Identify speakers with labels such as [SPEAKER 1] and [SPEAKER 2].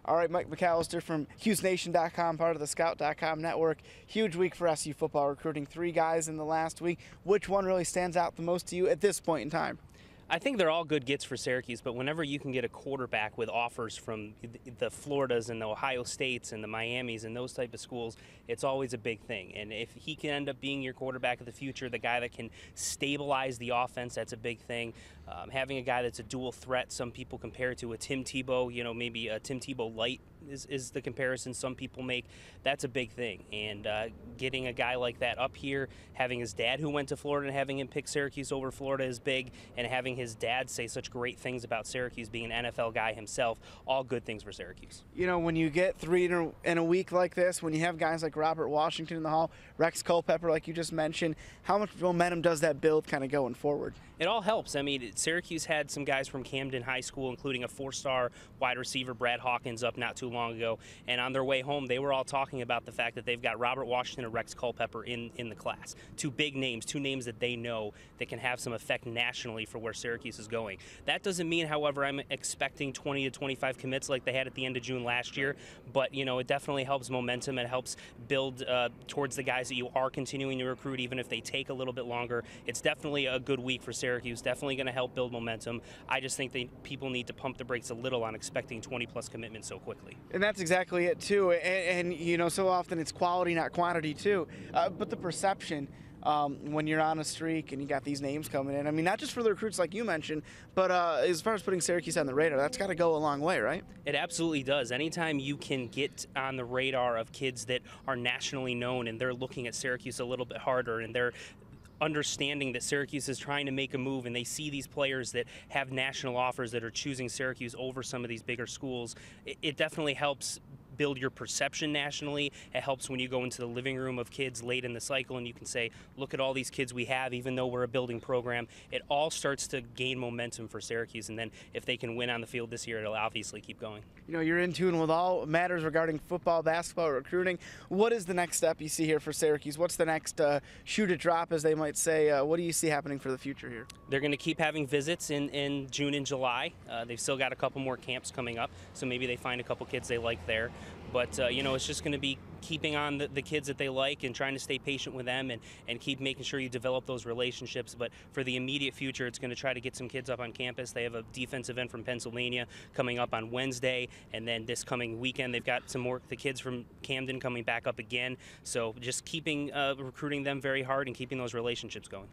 [SPEAKER 1] All right, Mike McAllister from HughesNation.com, part of the Scout.com network. Huge week for SU football recruiting. 3 guys in the last week. Which one really stands out the most to you at this point in time?
[SPEAKER 2] I think they're all good gets for Syracuse, but whenever you can get a quarterback with offers from the Floridas and the Ohio States and the Miamis and those type of schools, it's always a big thing. And if he can end up being your quarterback of the future, the guy that can stabilize the offense, that's a big thing. Having a guy that's a dual threat, some people compare to a Tim Tebow, maybe a Tim Tebow light is the comparison some people make. That's a big thing. And getting a guy like that up here, having his dad who went to Florida and having him pick Syracuse over Florida is big, and having his dad say such great things about Syracuse, being an NFL guy himself, all good things for Syracuse.
[SPEAKER 1] When you get 3 in a week like this, when you have guys like Robert Washington in the Hall, Rex Culpepper, like you just mentioned, how much momentum does that build kind of going forward?
[SPEAKER 2] It all helps. I mean, Syracuse had some guys from Camden High School, including a 4-star wide receiver, Brad Hawkins, up not too long ago. And on their way home, they were all talking about the fact that they've got Robert Washington and Rex Culpepper in the class. 2 big names, 2 names that they know that can have some effect nationally for where Syracuse is going. That doesn't mean, however, I'm expecting 20 to 25 commits like they had at the end of June last year. But, it definitely helps momentum. It helps build towards the guys that you are continuing to recruit, even if they take a little bit longer. It's definitely a good week for Syracuse, definitely going to help build momentum. I just think people need to pump the brakes a little on expecting 20-plus commitments so quickly.
[SPEAKER 1] And that's exactly it, too. And so often it's quality, not quantity, too. But the perception, when you're on a streak and you got these names coming in, I mean, not just for the recruits like you mentioned, but as far as putting Syracuse on the radar, that's got to go a long way, right?
[SPEAKER 2] It absolutely does. Anytime you can get on the radar of kids that are nationally known and they're looking at Syracuse a little bit harder and they're understanding that Syracuse is trying to make a move and they see these players that have national offers that are choosing Syracuse over some of these bigger schools, it definitely helps build your perception nationally. It helps when you go into the living room of kids late in the cycle and you can say, look at all these kids we have, even though we're a building program. It all starts to gain momentum for Syracuse, and then if they can win on the field this year, it'll obviously keep going.
[SPEAKER 1] You're in tune with all matters regarding football, basketball, recruiting. What is the next step you see here for Syracuse? What's the next shoe to drop, as they might say? What do you see happening for the future here?
[SPEAKER 2] They're going to keep having visits in June and July. They've still got a couple more camps coming up, so maybe they find a couple kids they like there. But, it's just going to be keeping on the kids that they like and trying to stay patient with them and keep making sure you develop those relationships. But for the immediate future, it's going to try to get some kids up on campus. They have a defensive end from Pennsylvania coming up on Wednesday, and then this coming weekend, they've got some more the kids from Camden coming back up again. So just keeping recruiting them very hard and keeping those relationships going.